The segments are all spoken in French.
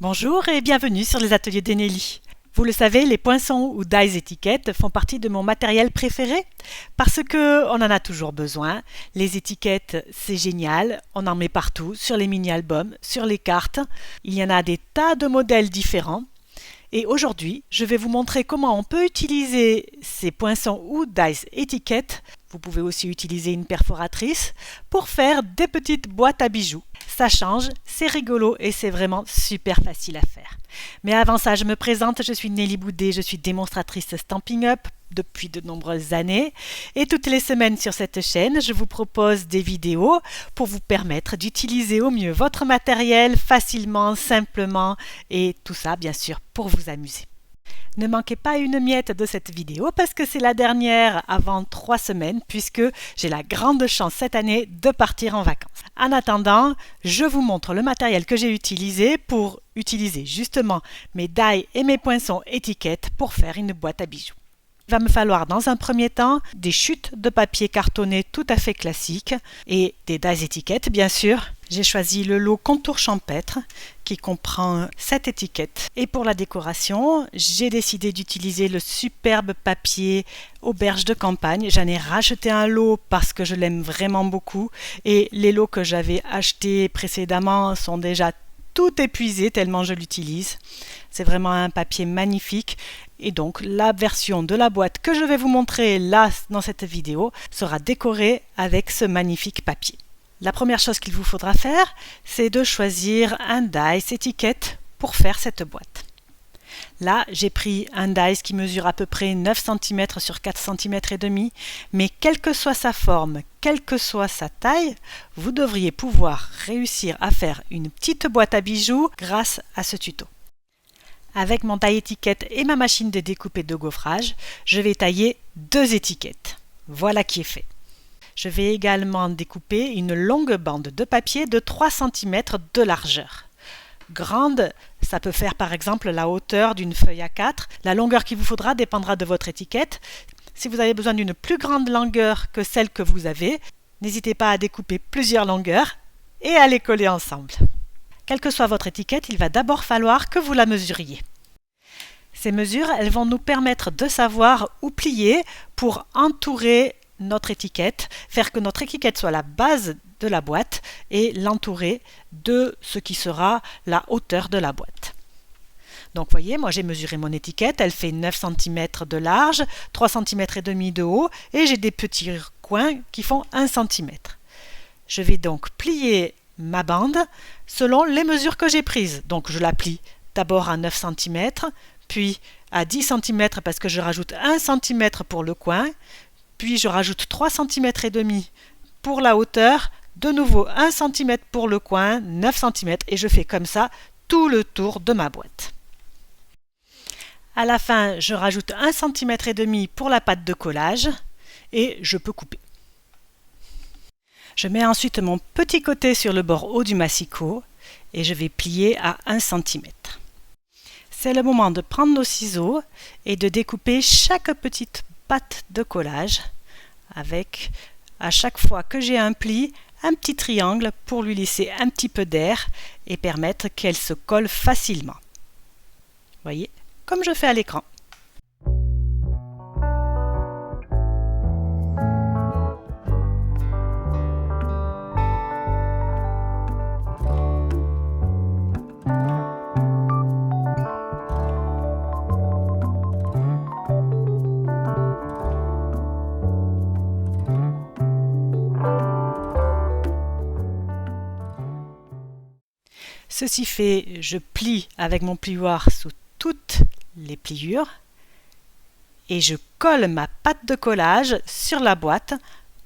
Bonjour et bienvenue sur les ateliers d'Eneli. Vous le savez, les poinçons ou dies étiquettes font partie de mon matériel préféré parce que on en a toujours besoin. Les étiquettes, c'est génial, on en met partout, sur les mini-albums, sur les cartes. Il y en a des tas de modèles différents. Et aujourd'hui, je vais vous montrer comment on peut utiliser ces poinçons ou dies étiquettes. Vous pouvez aussi utiliser une perforatrice pour faire des petites boîtes à bijoux. Ça change, c'est rigolo et c'est vraiment super facile à faire. Mais avant ça, je me présente, je suis Nelly Boudet, je suis démonstratrice Stampin' Up depuis de nombreuses années et toutes les semaines sur cette chaîne, je vous propose des vidéos pour vous permettre d'utiliser au mieux votre matériel facilement, simplement et tout ça bien sûr pour vous amuser. Ne manquez pas une miette de cette vidéo parce que c'est la dernière avant 3 semaines puisque j'ai la grande chance cette année de partir en vacances. En attendant, je vous montre le matériel que j'ai utilisé pour utiliser justement mes dies et mes poinçons étiquettes pour faire une boîte à bijoux. Il va me falloir dans un premier temps des chutes de papier cartonné tout à fait classiques et des dies étiquettes bien sûr. J'ai choisi le lot Contour Champêtre qui comprend 7 étiquettes. Et pour la décoration, j'ai décidé d'utiliser le superbe papier Auberge de campagne. J'en ai racheté un lot parce que je l'aime vraiment beaucoup et les lots que j'avais achetés précédemment sont déjà tout épuisés tellement je l'utilise. C'est vraiment un papier magnifique. Et donc la version de la boîte que je vais vous montrer là dans cette vidéo sera décorée avec ce magnifique papier. La première chose qu'il vous faudra faire, c'est de choisir un dies étiquette pour faire cette boîte. Là, j'ai pris un dies qui mesure à peu près 9 cm sur 4 cm et demi, mais quelle que soit sa forme, quelle que soit sa taille, vous devriez pouvoir réussir à faire une petite boîte à bijoux grâce à ce tuto. Avec mon taille étiquette et ma machine de découpe et de gaufrage, je vais tailler 2 étiquettes. Voilà qui est fait. Je vais également découper une longue bande de papier de 3 cm de largeur. Grande, ça peut faire par exemple la hauteur d'une feuille A4. La longueur qu'il vous faudra dépendra de votre étiquette. Si vous avez besoin d'une plus grande longueur que celle que vous avez, n'hésitez pas à découper plusieurs longueurs et à les coller ensemble. Quelle que soit votre étiquette, il va d'abord falloir que vous la mesuriez. Ces mesures, elles vont nous permettre de savoir où plier pour entourer notre étiquette, faire que notre étiquette soit la base de la boîte et l'entourer de ce qui sera la hauteur de la boîte. Donc voyez, moi j'ai mesuré mon étiquette, elle fait 9 cm de large, 3 cm et demi de haut et j'ai des petits coins qui font 1 cm. Je vais donc plier ma bande selon les mesures que j'ai prises. Donc je la plie d'abord à 9 cm, puis à 10 cm parce que je rajoute 1 cm pour le coin, puis je rajoute 3 cm et demi pour la hauteur, de nouveau 1 cm pour le coin, 9 cm et je fais comme ça tout le tour de ma boîte. À la fin, je rajoute 1 cm et demi pour la pâte de collage et je peux couper. Je mets ensuite mon petit côté sur le bord haut du massicot et je vais plier à 1 cm. C'est le moment de prendre nos ciseaux et de découper chaque petite pâte de collage avec, à chaque fois que j'ai un pli, un petit triangle pour lui laisser un petit peu d'air et permettre qu'elle se colle facilement. Voyez, comme je fais à l'écran. Ceci fait, je plie avec mon plioir sous toutes les pliures et je colle ma pâte de collage sur la boîte,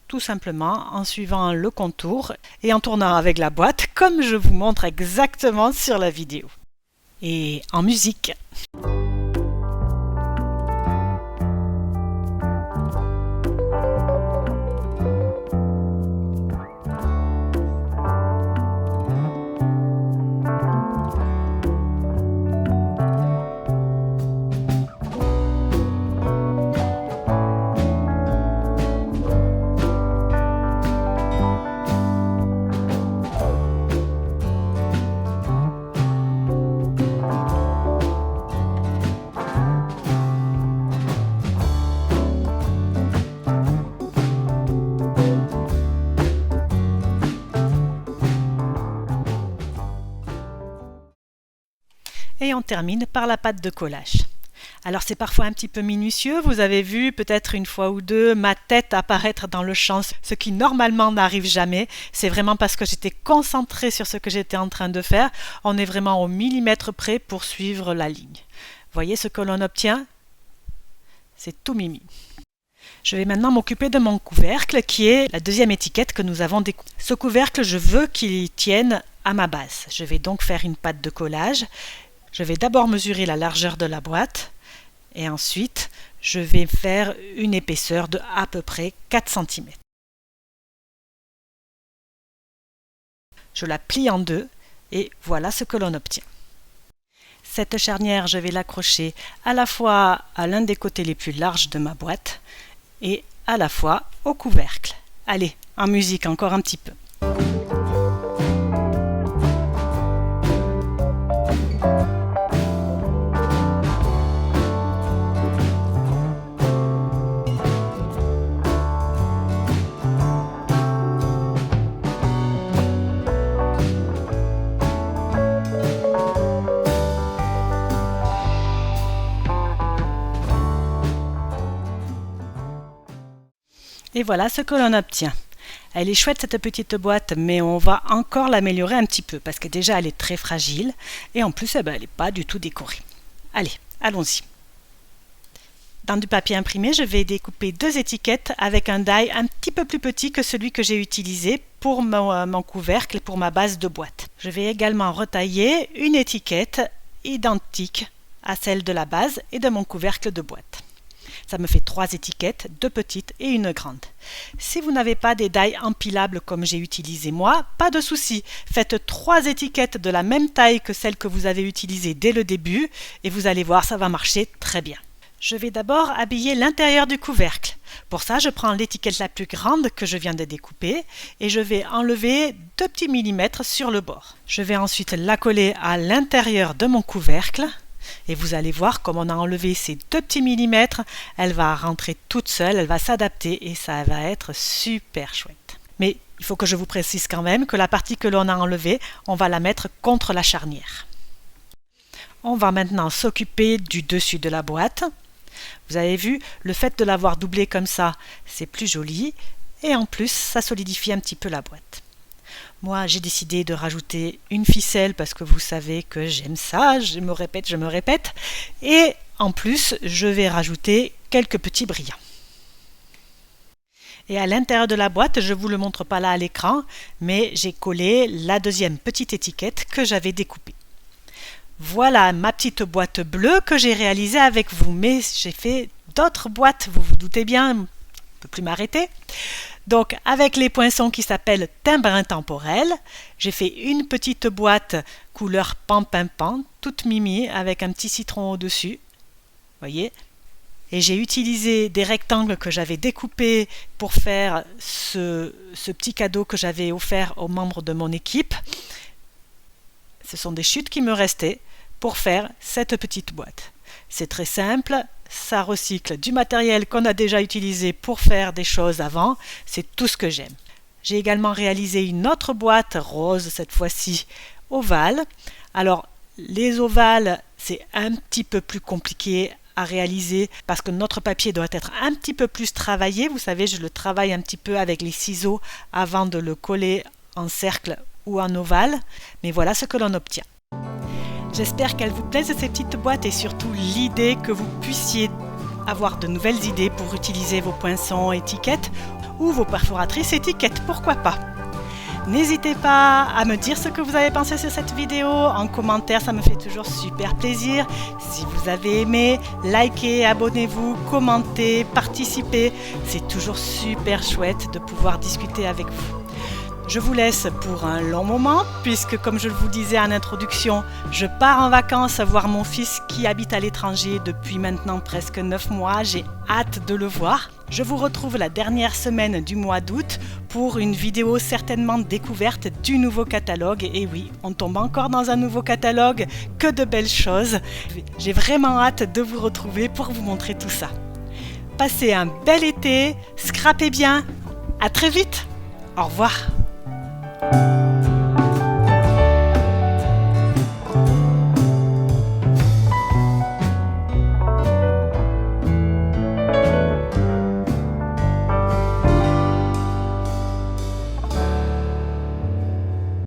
tout simplement en suivant le contour et en tournant avec la boîte comme je vous montre exactement sur la vidéo. Et en musique. et on termine par la pâte de collage. Alors c'est parfois un petit peu minutieux, vous avez vu peut-être une fois ou deux ma tête apparaître dans le champ, ce qui normalement n'arrive jamais. C'est vraiment parce que j'étais concentrée sur ce que j'étais en train de faire. On est vraiment au millimètre près pour suivre la ligne. Voyez ce que l'on obtient? C'est tout mimi. Je vais maintenant m'occuper de mon couvercle qui est la deuxième étiquette que nous avons découpée. Ce couvercle, je veux qu'il tienne à ma base. Je vais donc faire une pâte de collage. Je vais d'abord mesurer la largeur de la boîte et ensuite je vais faire une épaisseur de à peu près 4 cm. Je la plie en deux et voilà ce que l'on obtient. Cette charnière, je vais l'accrocher à la fois à l'un des côtés les plus larges de ma boîte et à la fois au couvercle. Allez, en musique encore un petit peu. Et voilà ce que l'on obtient. Elle est chouette cette petite boîte, mais on va encore l'améliorer un petit peu parce que déjà elle est très fragile et en plus elle n'est pas du tout décorée. Allez, allons-y. Dans du papier imprimé, je vais découper deux étiquettes avec un die un petit peu plus petit que celui que j'ai utilisé pour mon couvercle et pour ma base de boîte. Je vais également retailler une étiquette identique à celle de la base et de mon couvercle de boîte. Ça me fait 3 étiquettes, 2 petites et une grande. Si vous n'avez pas des die empilables comme j'ai utilisé moi, pas de souci. Faites 3 étiquettes de la même taille que celle que vous avez utilisée dès le début et vous allez voir, ça va marcher très bien. Je vais d'abord habiller l'intérieur du couvercle. Pour ça, je prends l'étiquette la plus grande que je viens de découper et je vais enlever 2 petits millimètres sur le bord. Je vais ensuite la coller à l'intérieur de mon couvercle. Et vous allez voir, comme on a enlevé ces 2 petits millimètres, elle va rentrer toute seule, elle va s'adapter et ça va être super chouette. Mais il faut que je vous précise quand même que la partie que l'on a enlevée, on va la mettre contre la charnière. On va maintenant s'occuper du dessus de la boîte. Vous avez vu, le fait de l'avoir doublé comme ça, c'est plus joli et en plus, ça solidifie un petit peu la boîte. Moi, j'ai décidé de rajouter une ficelle parce que vous savez que j'aime ça, je me répète. Et en plus, je vais rajouter quelques petits brillants. Et à l'intérieur de la boîte, je ne vous le montre pas là à l'écran, mais j'ai collé la deuxième petite étiquette que j'avais découpée. Voilà ma petite boîte bleue que j'ai réalisée avec vous, mais j'ai fait d'autres boîtes, vous vous doutez bien, je ne peux plus m'arrêter. Donc avec les poinçons qui s'appellent timbre intemporel, j'ai fait une petite boîte couleur pan-pin-pan, toute mimi avec un petit citron au-dessus, voyez. Et j'ai utilisé des rectangles que j'avais découpés pour faire ce petit cadeau que j'avais offert aux membres de mon équipe. Ce sont des chutes qui me restaient pour faire cette petite boîte. C'est très simple. Ça recycle du matériel qu'on a déjà utilisé pour faire des choses avant, c'est tout ce que j'aime. J'ai également réalisé une autre boîte rose, cette fois-ci ovale. Alors les ovales, c'est un petit peu plus compliqué à réaliser parce que notre papier doit être un petit peu plus travaillé. Vous savez, je le travaille un petit peu avec les ciseaux avant de le coller en cercle ou en ovale, mais voilà ce que l'on obtient. J'espère qu'elles vous plaisent ces petites boîtes et surtout l'idée que vous puissiez avoir de nouvelles idées pour utiliser vos poinçons étiquettes ou vos perforatrices étiquettes, pourquoi pas. N'hésitez pas à me dire ce que vous avez pensé sur cette vidéo en commentaire, ça me fait toujours super plaisir. Si vous avez aimé, likez, abonnez-vous, commentez, participez, c'est toujours super chouette de pouvoir discuter avec vous. Je vous laisse pour un long moment, puisque comme je vous disais en introduction, je pars en vacances voir mon fils qui habite à l'étranger depuis maintenant presque 9 mois. J'ai hâte de le voir. Je vous retrouve la dernière semaine du mois d'août pour une vidéo certainement découverte du nouveau catalogue. Et oui, on tombe encore dans un nouveau catalogue, que de belles choses. J'ai vraiment hâte de vous retrouver pour vous montrer tout ça. Passez un bel été, scrapez bien, à très vite, au revoir.